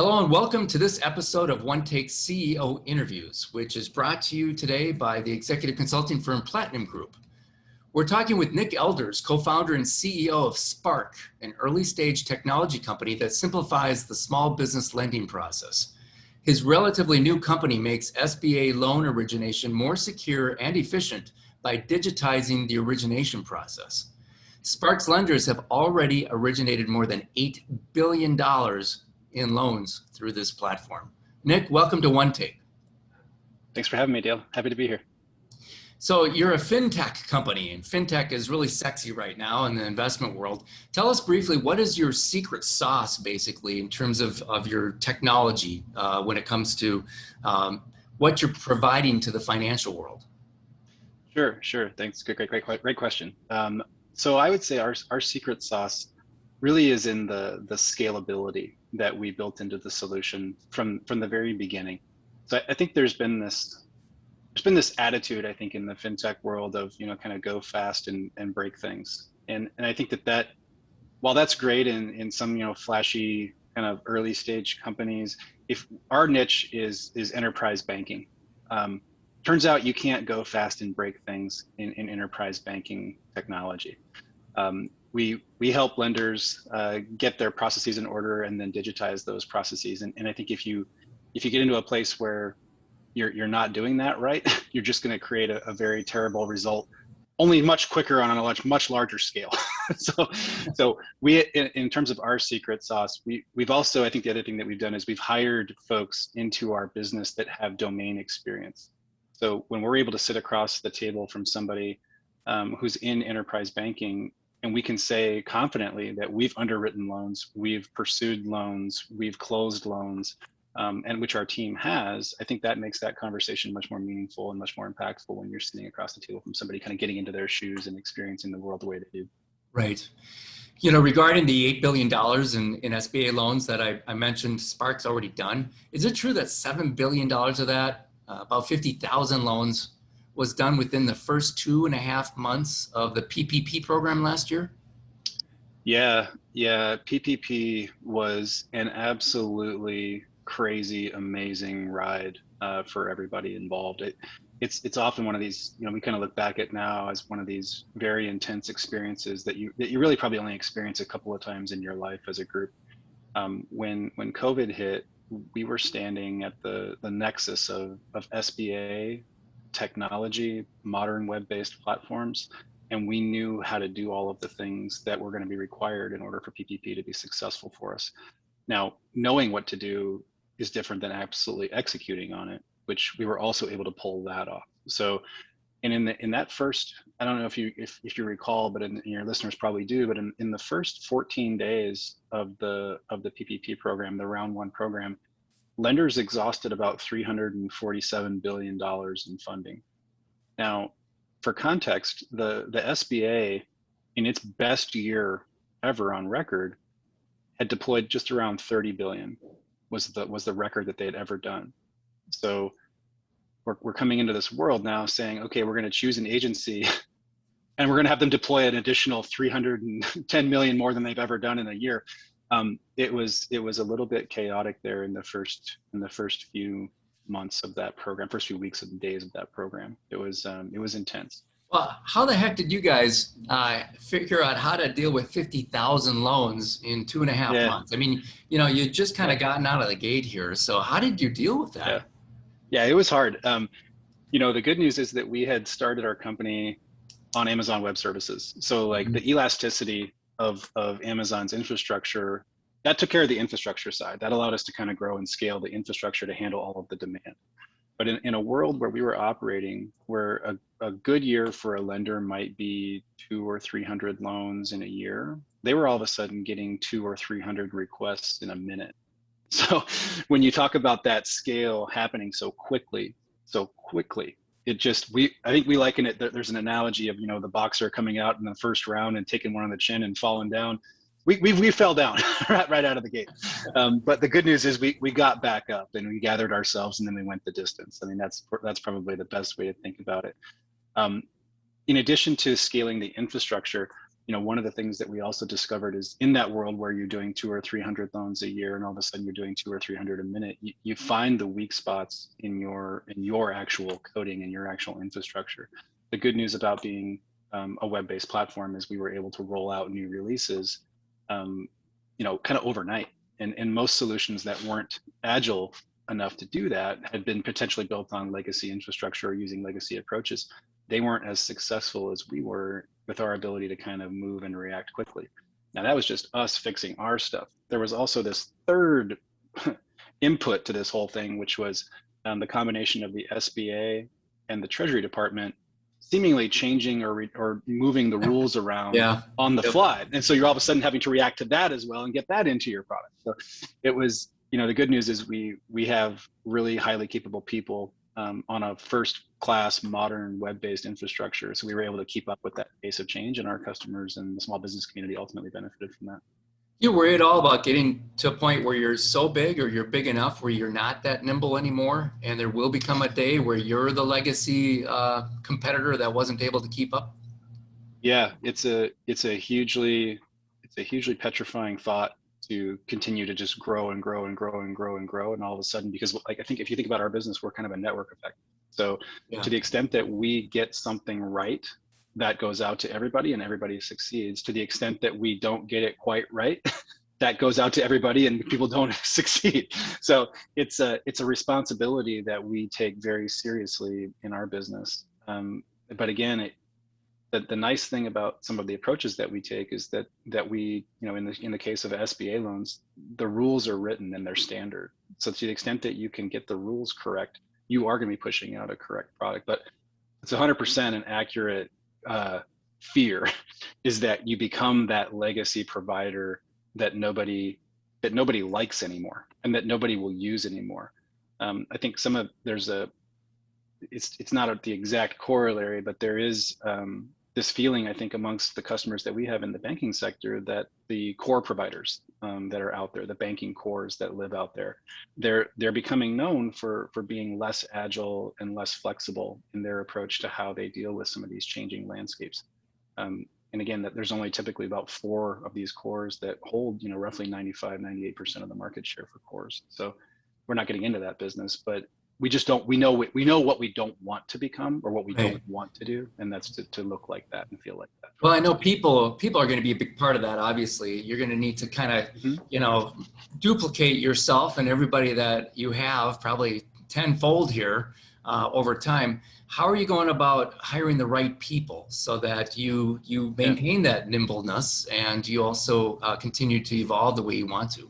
Hello and welcome to this episode of One Take CEO Interviews, which is brought to you today by the executive consulting firm Platinum Group. We're talking with Nick Elders, co-founder and CEO of Spark, an early-stage technology company that simplifies the small business lending process. His relatively new company makes SBA loan origination more secure and efficient by digitizing the origination process. Spark's lenders have already originated more than $8 billion in loans through this platform. Nick, welcome to One Take. Thanks for having me, Dale. Happy to be here. So you're a fintech company, and fintech is really sexy right now in the investment world. Tell us briefly, what is your secret sauce, basically, in terms of your technology when it comes to what you're providing to the financial world? Sure. Thanks. Great question. So I would say our secret sauce really is in the scalability that we built into the solution from the very beginning. So I think there's been this attitude, I think, in the fintech world of, kind of go fast and break things. And I think that while that's great in some, flashy kind of early stage companies, if our niche is enterprise banking, turns out you can't go fast and break things in enterprise banking technology. We help lenders get their processes in order and then digitize those processes. And I think if you get into a place where you're not doing that right, you're just going to create a very terrible result, only much quicker on a much larger scale. So we, in terms of our secret sauce, we've also, I think the other thing that we've done is we've hired folks into our business that have domain experience. So when we're able to sit across the table from somebody who's in enterprise banking, and we can say confidently that we've underwritten loans, we've pursued loans, we've closed loans, and which our team has, I think that makes that conversation much more meaningful and much more impactful when you're sitting across the table from somebody kind of getting into their shoes and experiencing the world the way they do. Right. Regarding the $8 billion in SBA loans that I mentioned, Spark's already done. Is it true that $7 billion of that, about 50,000 loans, was done within the first 2.5 months of the PPP program last year? Yeah. PPP was an absolutely crazy, amazing ride for everybody involved. It's often one of these, we kind of look back at now as one of these very intense experiences that you really probably only experience a couple of times in your life as a group. When COVID hit, we were standing at the nexus of SBA technology, modern web-based platforms, and we knew how to do all of the things that were going to be required in order for PPP to be successful for us. Now, knowing what to do is different than absolutely executing on it, which we were also able to pull that off. So, and in that first, I don't know if you recall, but and your listeners probably do, but in the first 14 days of the PPP program, the round one program, lenders exhausted about $347 billion in funding. Now, for context, the SBA, in its best year ever on record, had deployed just around 30 billion, was the record that they had ever done. So we're coming into this world now saying, okay, we're going to choose an agency and we're going to have them deploy an additional 310 million more than they've ever done in a year. It was a little bit chaotic there in the first few months of that program, first few weeks and days of that program. It was intense. Well, how the heck did you guys figure out how to deal with 50,000 loans in 2.5 months? I mean, you just kind of gotten out of the gate here. So how did you deal with that? Yeah, it was hard. The good news is that we had started our company on Amazon Web Services. So the elasticity of Amazon's infrastructure, that took care of the infrastructure side. That allowed us to kind of grow and scale the infrastructure to handle all of the demand. But in a world where we were operating, where a good year for a lender might be 200 or 300 loans in a year, they were all of a sudden getting 200 or 300 requests in a minute. So when you talk about that scale happening so quickly, I think we liken it, there's an analogy of, the boxer coming out in the first round and taking one on the chin and falling down. We fell down right out of the gate. But the good news is we got back up and we gathered ourselves and then we went the distance. I mean, that's probably the best way to think about it. In addition to scaling the infrastructure, one of the things that we also discovered is in that world where you're doing 200 or 300 loans a year, and all of a sudden you're doing 200 or 300 a minute, you find the weak spots in your actual coding and your actual infrastructure. The good news about being a web-based platform is we were able to roll out new releases, kind of overnight. And most solutions that weren't agile enough to do that had been potentially built on legacy infrastructure or using legacy approaches. They weren't as successful as we were with our ability to kind of move and react quickly. Now that was just us fixing our stuff. There was also this third input to this whole thing, which was the combination of the SBA and the Treasury Department seemingly changing or moving the rules around on the fly. And so you're all of a sudden having to react to that as well and get that into your product. So it was, the good news is we have really highly capable people on a first class modern web-based infrastructure. So we were able to keep up with that pace of change, and our customers and the small business community ultimately benefited from that. You worry at all about getting to a point where you're so big or you're big enough where you're not that nimble anymore, and there will become a day where you're the legacy competitor that wasn't able to keep up? Yeah, it's a hugely petrifying thought to continue to just grow and grow and grow and grow and grow, and all of a sudden, because I think if you think about our business, we're kind of a network effect. So to the extent that we get something right, that goes out to everybody and everybody succeeds. To the extent that we don't get it quite right, that goes out to everybody and people don't succeed. So it's a responsibility that we take very seriously in our business. But again, the nice thing about some of the approaches that we take is that we, in the case of SBA loans, the rules are written and they're standard. So to the extent that you can get the rules correct, you are going to be pushing out a correct product. But it's 100% an accurate fear is that you become that legacy provider that nobody likes anymore and that nobody will use anymore. I think it's not the exact corollary, but there is this feeling, I think, amongst the customers that we have in the banking sector, that the core providers that are out there, the banking cores that live out there, they're becoming known for being less agile and less flexible in their approach to how they deal with some of these changing landscapes. And again, that there's only typically about 4 of these cores that hold, roughly 95-98% of the market share for cores. So we're not getting into that business, but we know what we don't want to become or what we don't want to do, and that's to look like that and feel like that. Well, I know people are going to be a big part of that. Obviously, you're going to need to kind of, duplicate yourself and everybody that you have, probably tenfold here over time. How are you going about hiring the right people so that you maintain that nimbleness and you also continue to evolve the way you want to?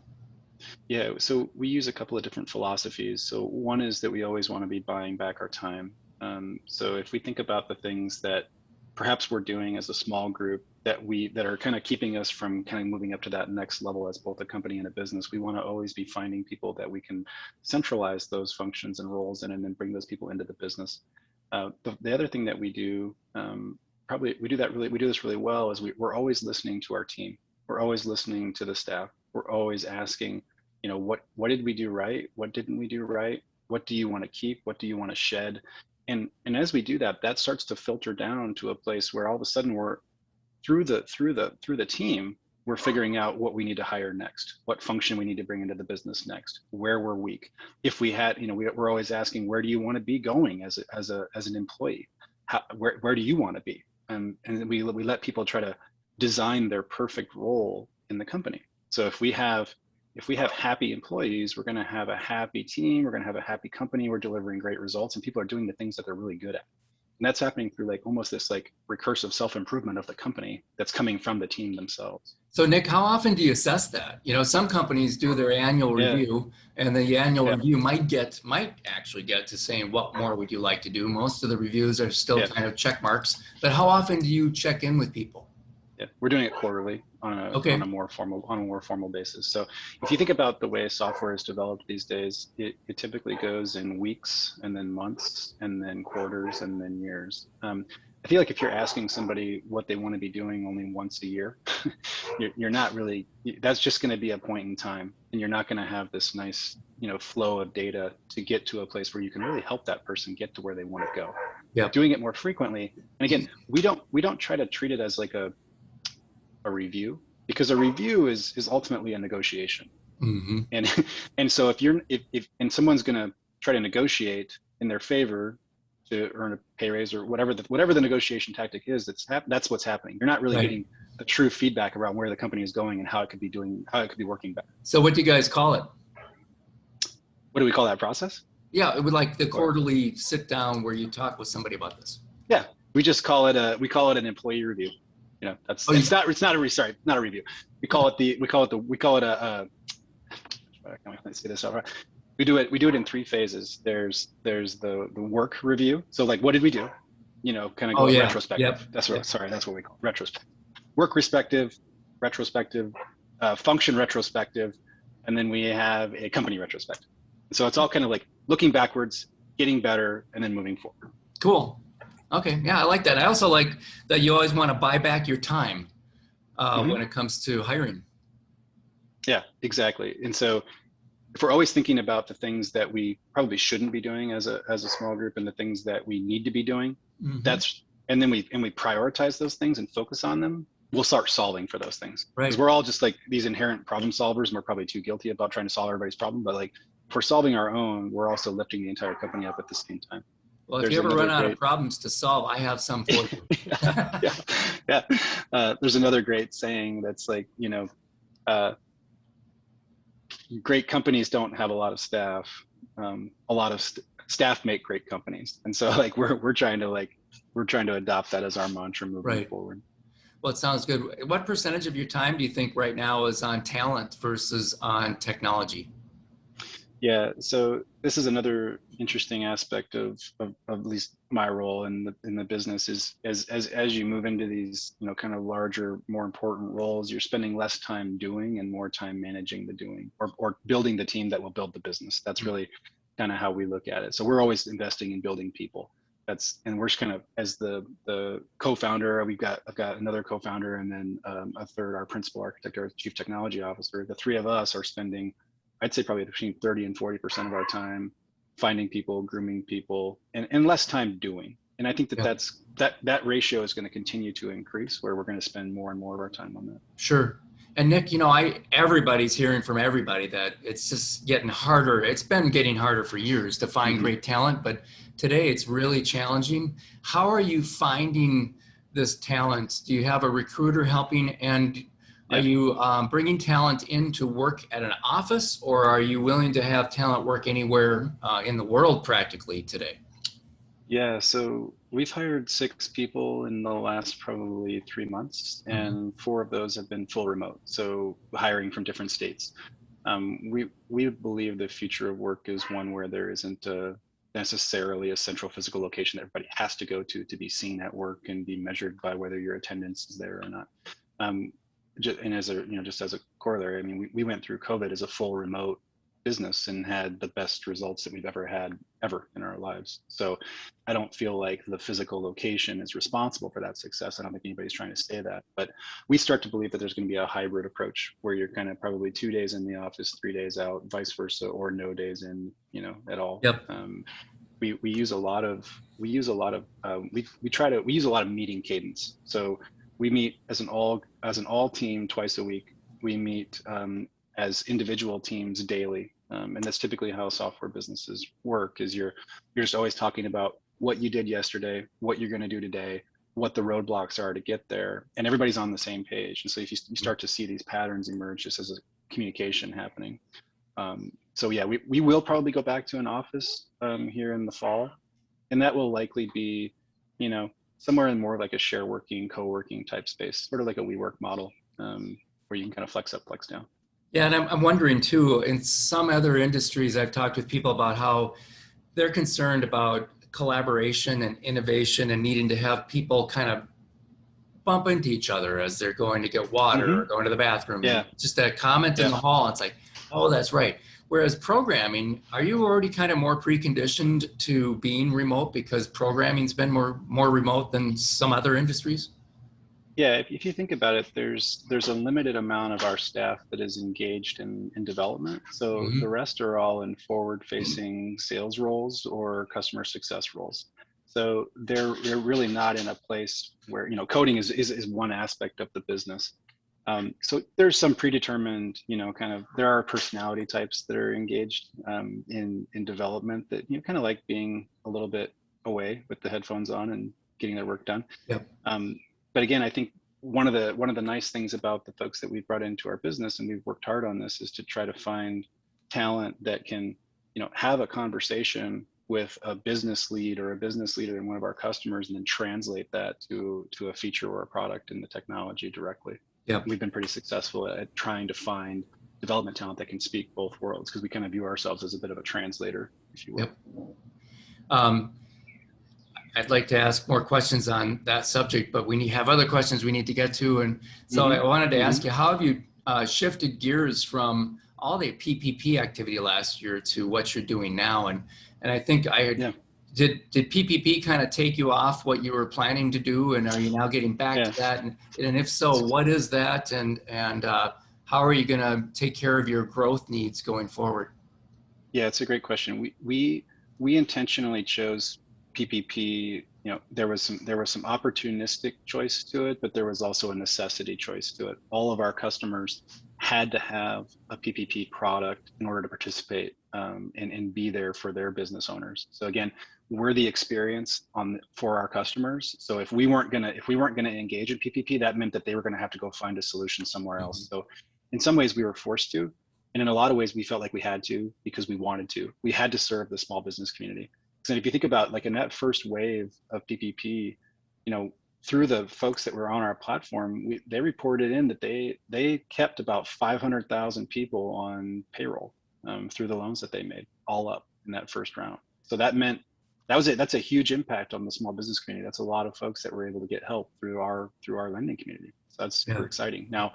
Yeah, so we use a couple of different philosophies. So one is that we always want to be buying back our time. So if we think about the things that perhaps we're doing as a small group that are kind of keeping us from kind of moving up to that next level as both a company and a business, we want to always be finding people that we can centralize those functions and roles in and then bring those people into the business. The other thing that we do, we do this really well, is we're always listening to our team. We're always listening to the staff. We're always asking, what did we do right? What didn't we do right? What do you want to keep? What do you want to shed? And as we do that, that starts to filter down to a place where all of a sudden we're through the team, we're figuring out what we need to hire next, what function we need to bring into the business next, where we're weak. If we had, we're always asking, where do you want to be going as an employee? Where do you want to be? And we let people try to design their perfect role in the company. So if we have happy employees, we're going to have a happy team, we're going to have a happy company, we're delivering great results, and people are doing the things that they're really good at. And that's happening through almost this recursive self-improvement of the company that's coming from the team themselves. So Nick, how often do you assess that? Some companies do their annual review, and the annual review might actually get to saying, what more would you like to do? Most of the reviews are still kind of check marks, but how often do you check in with people? Yeah, we're doing it quarterly on a more formal basis. So if you think about the way software is developed these days, it typically goes in weeks and then months and then quarters and then years. I feel like if you're asking somebody what they want to be doing only once a year, you're not really, that's just going to be a point in time, and you're not going to have this nice, flow of data to get to a place where you can really help that person get to where they want to go. Yeah. Doing it more frequently, and again, we don't try to treat it as a review, because a review is ultimately a negotiation. Mm-hmm. And so if someone's going to try to negotiate in their favor to earn a pay raise or whatever the negotiation tactic is, that's what's happening. You're not really Right. getting the true feedback around where the company is going and how it could be working better. So what do you guys call it? What do we call that process? Yeah, it would like the quarterly sit down where you talk with somebody about this. Yeah, we just call it an employee review. It's not a review. We call it a how can I say this? We do it in 3 phases. There's the work review. So like, what did we do? Kind of go retrospective. Yep. That's what we call it, retrospective. Work retrospective, function retrospective, and then we have a company retrospective. So it's all kind of like looking backwards, getting better, and then moving forward. Cool. Okay. Yeah, I like that. I also like that you always want to buy back your time when it comes to hiring. Yeah, exactly. And so if we're always thinking about the things that we probably shouldn't be doing as a small group and the things that we need to be doing, and then we prioritize those things and focus on them, we'll start solving for those things. Right. Because we're all just like these inherent problem solvers, and we're probably too guilty about trying to solve everybody's problem. But like, if we're solving our own, we're also lifting the entire company up at the same time. Well, if you ever run out of problems to solve, I have some for you. Yeah. There's another great saying that's like, great companies don't have a lot of staff. A lot of staff make great companies, and so like we're trying to adopt that as our mantra moving forward. Well, it sounds good. What percentage of your time do you think right now is on talent versus on technology? Yeah, so this is another interesting aspect of at least my role in the business is as you move into these kind of larger, more important roles, you're spending less time doing and more time managing the doing or building the team that will build the business. That's really kind of how we look at it. So we're always investing in building people. And we're just kind of, as the co-founder, I've got another co-founder and then a third, our principal architect, our chief technology officer. The 3 of us are spending, I'd say probably between 30 and 40% of our time finding people, grooming people, and less time doing. And I think that ratio is going to continue to increase, where we're going to spend more and more of our time on that. Sure. And Nick, everybody's hearing from everybody that it's just getting harder. It's been getting harder for years to find great talent, but today it's really challenging. How are you finding this talent? Do you have a recruiter helping? And are you bringing talent in to work at an office, or are you willing to have talent work anywhere in the world practically today? Yeah, so we've hired 6 people in the last probably 3 months, and 4 of those have been full remote. So hiring from different states. We believe the future of work is one where there isn't necessarily a central physical location that everybody has to go to be seen at work and be measured by whether your attendance is there or not. And as just as a corollary, I mean, we went through COVID as a full remote business and had the best results that we've ever had in our lives. So I don't feel like the physical location is responsible for that success. I don't think anybody's trying to say that, but we start to believe that there's going to be a hybrid approach where you're kind of probably 2 days in the office, 3 days out, vice versa, or no days in, at all. Yep. We use a lot of meeting cadence. So we meet as an all team twice a week. We meet as individual teams daily, and that's typically how software businesses work. Is you're just always talking about what you did yesterday, what you're going to do today, what the roadblocks are to get there, and everybody's on the same page. And so if you start to see these patterns emerge just as a communication happening. So yeah, we will probably go back to an office here in the fall, and that will likely be, somewhere in more like a share working, co-working type space, sort of like a WeWork model, where you can kind of flex up, flex down. Yeah, and I'm wondering too, in some other industries, I've talked with people about how they're concerned about collaboration and innovation and needing to have people kind of bump into each other as they're going to get water or going to the bathroom. Yeah. Just that comment in the hall, it's like, oh, that's right. Whereas programming, are you already kind of more preconditioned to being remote because programming's been more remote than some other industries? Yeah, if you think about it, there's a limited amount of our staff that is engaged in development. So the rest are all in forward-facing sales roles or customer success roles. So they're really not in a place where, coding is one aspect of the business. So there's some predetermined, kind of, there are personality types that are engaged in development that, kind of like being a little bit away with the headphones on and getting their work done. Yep. But again, I think one of the nice things about the folks that we've brought into our business, and we've worked hard on this, is to try to find talent that can, have a conversation with a business lead or a business leader in one of our customers, and then translate that to a feature or a product in the technology directly. Yep. We've been pretty successful at trying to find development talent that can speak both worlds, because we kind of view ourselves as a bit of a translator, if you will. Yep. I'd like to ask more questions on that subject, but we have other questions we need to get to. And so I wanted to ask you, how have you shifted gears from all the PPP activity last year to what you're doing now? And I think did PPP kind of take you off what you were planning to do? And are you now getting back to that? And if so, what is that? And how are you going to take care of your growth needs going forward? Yeah, it's a great question. We intentionally chose PPP. There was some opportunistic choice to it, but there was also a necessity choice to it. All of our customers had to have a PPP product in order to participate and be there for their business owners. So again, we're the experience for our customers. So if we weren't gonna engage in PPP, that meant that they were gonna have to go find a solution somewhere else. So in some ways we were forced to, and in a lot of ways we felt like we had to, because we wanted to. We had to serve the small business community. So if you think about, like, in that first wave of PPP, through the folks that were on our platform, they reported in that they kept about 500,000 people on payroll through the loans that they made, all up in that first round. So that meant that's a huge impact on the small business community. That's a lot of folks that were able to get help through our lending community. So that's super exciting. Now,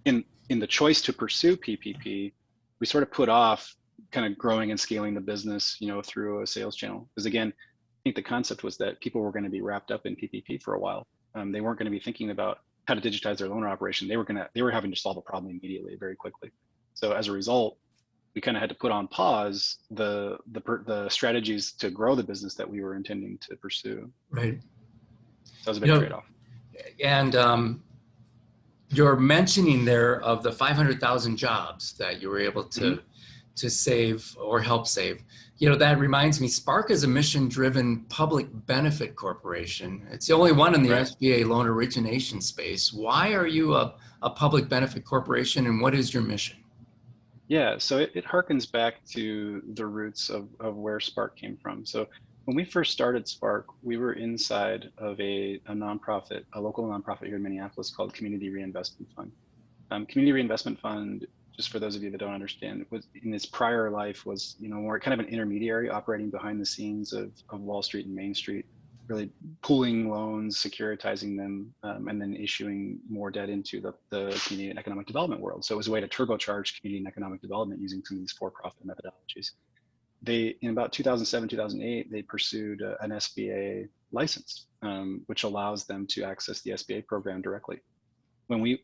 in the choice to pursue PPP, we sort of put off kind of growing and scaling the business, through a sales channel. Because again, I think the concept was that people were going to be wrapped up in PPP for a while. They weren't going to be thinking about how to digitize their loan operation. They were having to solve a problem immediately, very quickly. So as a result, we kind of had to put on pause the strategies to grow the business that we were intending to pursue. Right. So that was a bit of a trade-off. And you're mentioning there of the 500,000 jobs that you were able to save or help save. That reminds me, Spark is a mission-driven public benefit corporation. It's the only one in the SBA loan origination space. Why are you a public benefit corporation, and what is your mission? Yeah, so it harkens back to the roots of where Spark came from. So when we first started Spark, we were inside of a nonprofit, a local nonprofit here in Minneapolis called Community Reinvestment Fund. Community Reinvestment Fund, just for those of you that don't understand, was in its prior life was, more kind of an intermediary operating behind the scenes of Wall Street and Main Street, really pooling loans, securitizing them, and then issuing more debt into the community and economic development world. So it was a way to turbocharge community and economic development using some of these for-profit methodologies. In about 2007, 2008, they pursued an SBA license, which allows them to access the SBA program directly. And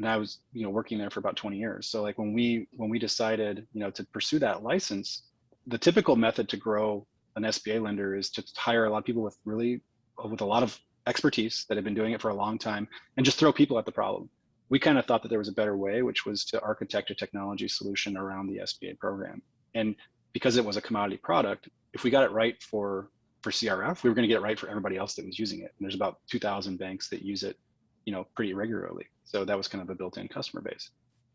I was, working there for about 20 years. So like when we decided, to pursue that license, the typical method to grow an SBA lender is to hire a lot of people with a lot of expertise that have been doing it for a long time, and just throw people at the problem. We kind of thought that there was a better way, which was to architect a technology solution around the SBA program. And because it was a commodity product, if we got it right for CRF, we were going to get it right for everybody else that was using it. And there's about 2,000 banks that use it, pretty regularly. So that was kind of a built-in customer base.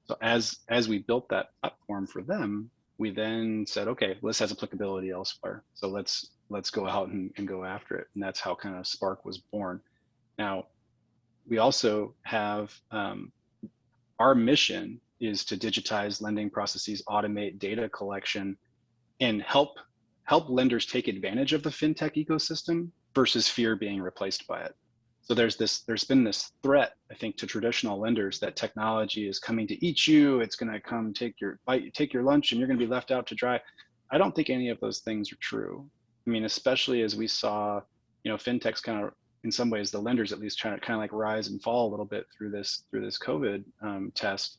So as we built that platform for them, we then said, okay, this has applicability elsewhere. So let's go out and go after it. And that's how kind of Spark was born. Now, we also have, our mission is to digitize lending processes, automate data collection, and help lenders take advantage of the fintech ecosystem versus fear being replaced by it. So there's been this threat, I think, to traditional lenders that technology is coming to eat you. It's going to come take your lunch, and you're going to be left out to dry. I don't think any of those things are true. I mean, especially as we saw, fintechs kind of, in some ways, the lenders at least trying to kind of like rise and fall a little bit through this COVID test.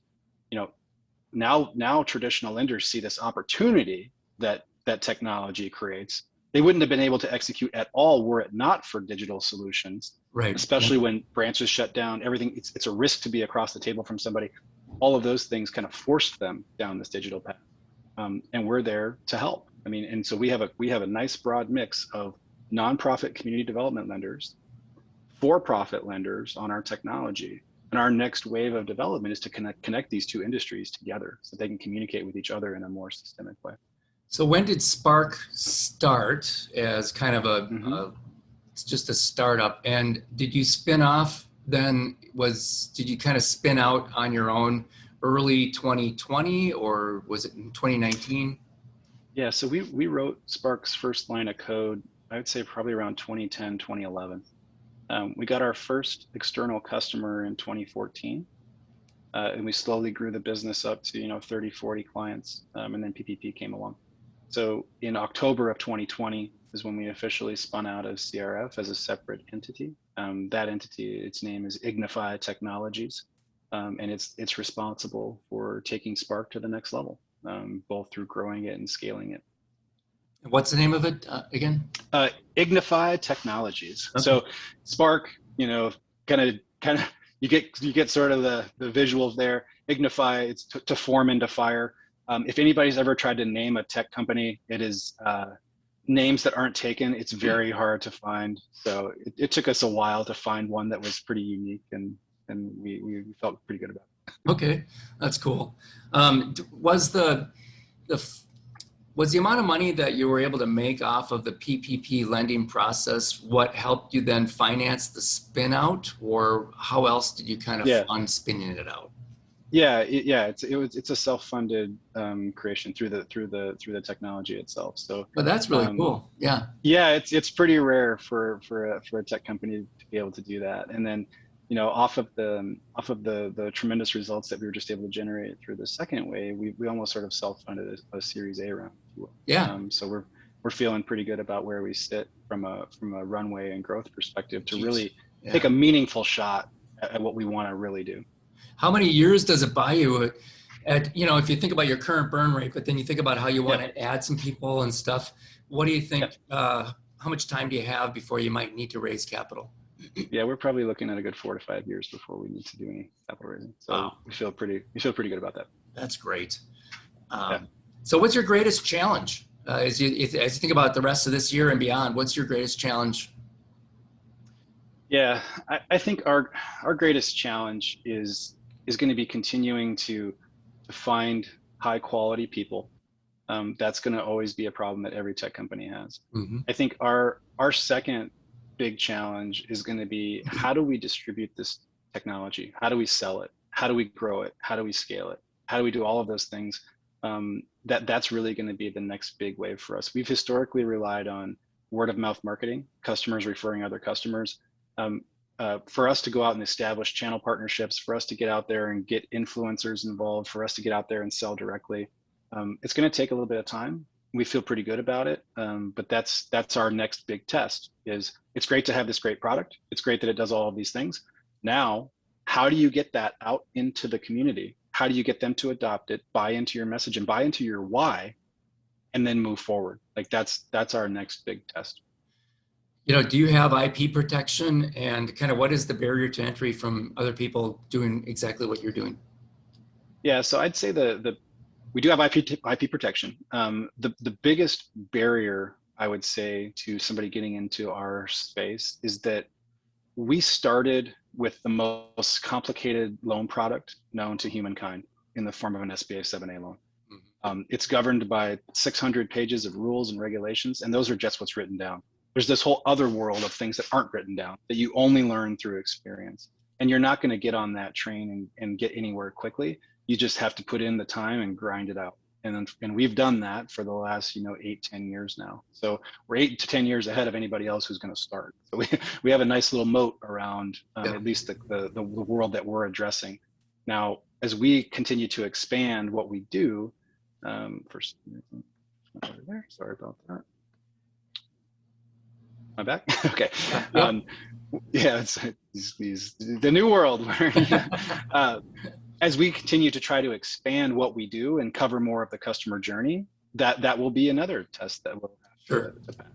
Now traditional lenders see this opportunity that technology creates. They wouldn't have been able to execute at all were it not for digital solutions. Right. Yeah. especially when branches shut down, everything, it's a risk to be across the table from somebody. All of those things kind of forced them down this digital path. And we're there to help. I mean, and so we have a nice broad mix of nonprofit community development lenders, for-profit lenders on our technology. And our next wave of development is to connect these two industries together so they can communicate with each other in a more systemic way. So when did Spark start as kind of Mm-hmm. it's just a startup? And did you spin off then? Did you kind of spin out on your own early 2020 or was it in 2019? Yeah, so we wrote Spark's first line of code, I would say probably around 2010, 2011. We got our first external customer in 2014, and we slowly grew the business up to 30, 40 clients, and then PPP came along. So in October of 2020 is when we officially spun out of CRF as a separate entity. That entity, its name is Ignify Technologies, and it's responsible for taking Spark to the next level, both through growing it and scaling it. What's the name of it again? Ignify Technologies. Okay. So Spark, kind of, you get sort of the visuals there. Ignify, it's to form into fire. If anybody's ever tried to name a tech company, it is names that aren't taken. It's very hard to find. So it took us a while to find one that was pretty unique, and we felt pretty good about it. Okay, that's cool. Was was the amount of money that you were able to make off of the PPP lending process what helped you then finance the spin out, or how else did you kind of fund spinning it out? Yeah, it's a self-funded creation through the technology itself. So, But that's really cool. Yeah. Yeah, it's pretty rare for a tech company to be able to do that. And then, off of the tremendous results that we were just able to generate through the second wave, we almost sort of self-funded a Series A round, if you will. Yeah. So we're feeling pretty good about where we sit from a runway and growth perspective to really take a meaningful shot at what we want to really do. How many years does it buy you if you think about your current burn rate, but then you think about how you want to add some people and stuff, what do you think, how much time do you have before you might need to raise capital? Yeah, we're probably looking at a good 4 to 5 years before we need to do any capital raising. So we feel pretty good about that. That's great. So what's your greatest challenge as you think about the rest of this year and beyond? What's your greatest challenge? Yeah, I think our greatest challenge is going to be continuing to find high quality people. That's going to always be a problem that every tech company has. Mm-hmm. I think our second big challenge is going to be, how do we distribute this technology? How do we sell it? How do we grow it? How do we scale it? How do we do all of those things? That's really going to be the next big wave for us. We've historically relied on word of mouth marketing, customers referring other customers. For us to go out and establish channel partnerships, for us to get out there and get influencers involved, for us to get out there and sell directly, it's going to take a little bit of time. We feel pretty good about it, but that's our next big test. It's great to have this great product. It's great that it does all of these things. Now, how do you get that out into the community? How do you get them to adopt it, buy into your message, and buy into your why, and then move forward? Like that's our next big test. Do you have IP protection, and kind of what is the barrier to entry from other people doing exactly what you're doing? Yeah, so I'd say we do have IP protection. The biggest barrier, I would say, to somebody getting into our space is that we started with the most complicated loan product known to humankind in the form of an SBA 7A loan. Mm-hmm. It's governed by 600 pages of rules and regulations, and those are just what's written down. There's this whole other world of things that aren't written down that you only learn through experience. And you're not going to get on that train and get anywhere quickly. You just have to put in the time and grind it out. And we've done that for the last 8-10 years now. So we're 8 to 10 years ahead of anybody else who's going to start. So we have a nice little moat around at least the world that we're addressing. Now, as we continue to expand what we do, first, there. Sorry about that. Am I back? Okay. It's the new world where as we continue to try to expand what we do and cover more of the customer journey, that will be another test that we'll have to pass.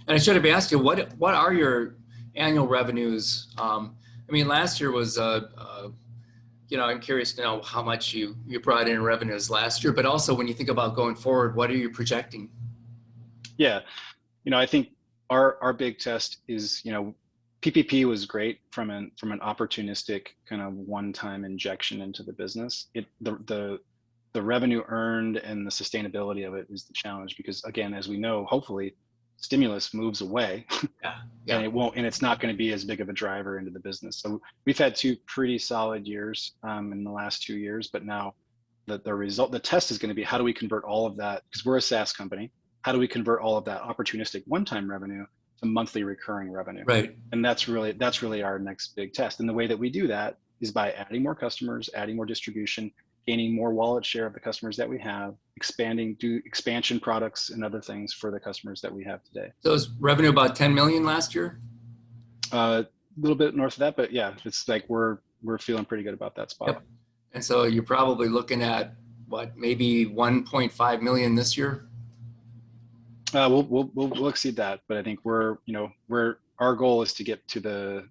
And I should have asked you, what are your annual revenues. I mean, last year was, I'm curious to know how much you brought in revenues last year, but also when you think about going forward, what are you projecting? Yeah, I think our big test is, PPP was great from an opportunistic kind of one-time injection into the business. The revenue earned and the sustainability of it is the challenge, because again, as we know, hopefully stimulus moves away Yeah. and it's not going to be as big of a driver into the business. So we've had two pretty solid years in the last 2 years, but now the test is going to be, how do we convert all of that? Because we're a SaaS company. How do we convert all of that opportunistic one-time revenue to monthly recurring revenue? Right. And that's really our next big test. And the way that we do that is by adding more customers, adding more distribution, gaining more wallet share of the customers that we have, do expansion products and other things for the customers that we have today. So is revenue about 10 million last year? A little bit north of that, but yeah, it's like we're feeling pretty good about that spot. Yep. And so you're probably looking at what, maybe 1.5 million this year? We'll exceed that, but I think our goal is to get to the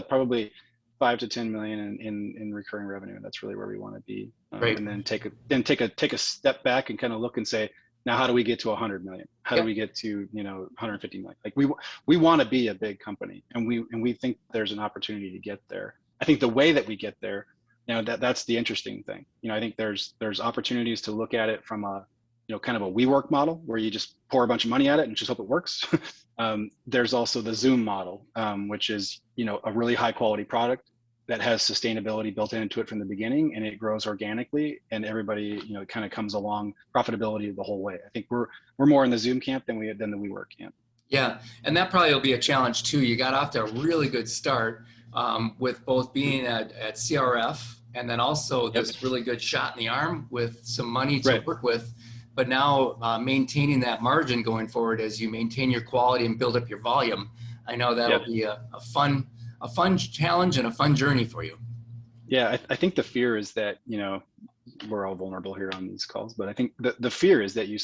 probably 5 to 10 million in recurring revenue. That's really where we want to be. Right. And then take a step back and kind of look and say, now how do we get to 100 million? How do we get to 150 million? Like we want to be a big company, and we think there's an opportunity to get there. I think the way that we get there, that's the interesting thing. I think there's opportunities to look at it from a kind of a WeWork model where you just pour a bunch of money at it and just hope it works. There's also the Zoom model, which is, a really high quality product that has sustainability built into it from the beginning, and it grows organically, and everybody, kind of comes along profitability the whole way. I think we're more in the Zoom camp than the WeWork camp. Yeah, and that probably will be a challenge too. You got off to a really good start with both being at CRF and then also this really good shot in the arm with some money to work with. But now maintaining that margin going forward as you maintain your quality and build up your volume, I know that'll be a fun challenge and a fun journey for you. Yeah, I think the fear is that, we're all vulnerable here on these calls, but I think the fear is that you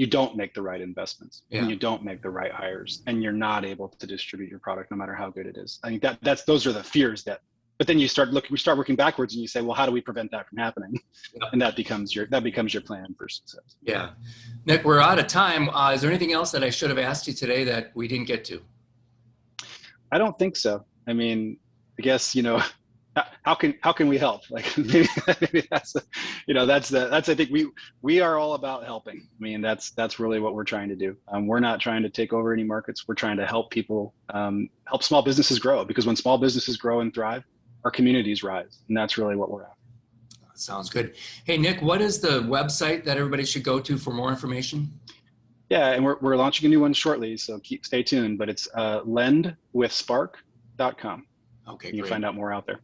don't make the right investments, and you don't make the right hires, and you're not able to distribute your product no matter how good it is. I think those are the fears but then we start working backwards, and you say, well, how do we prevent that from happening? And that becomes your plan for success. Yeah. Nick, we're out of time. Is there anything else that I should have asked you today that we didn't get to? I don't think so. I mean, I guess, how can we help? Like maybe that's I think we are all about helping. I mean, that's really what we're trying to do. We're not trying to take over any markets. We're trying to help people, help small businesses grow, because when small businesses grow and thrive, our communities rise, and that's really what we're after. Sounds good. Hey, Nick, what is the website that everybody should go to for more information? Yeah, and we're launching a new one shortly, so stay tuned. But it's lendwithspark.com. Okay, you can great. find out more out there.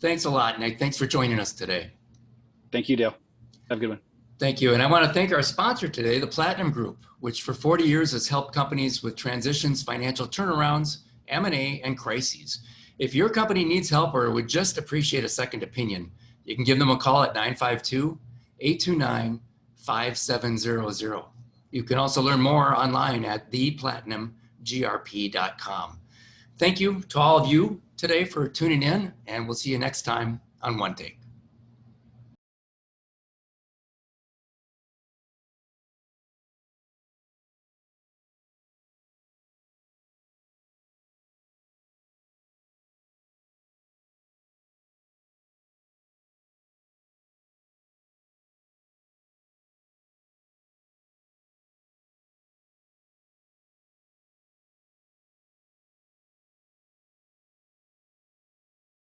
Thanks a lot, Nick. Thanks for joining us today. Thank you, Dale. Have a good one. Thank you. And I want to thank our sponsor today, the Platinum Group, which for 40 years has helped companies with transitions, financial turnarounds, M&A, and crises. If your company needs help or would just appreciate a second opinion, you can give them a call at 952-829-5700. You can also learn more online at theplatinumgrp.com. Thank you to all of you today for tuning in, and we'll see you next time on One Take.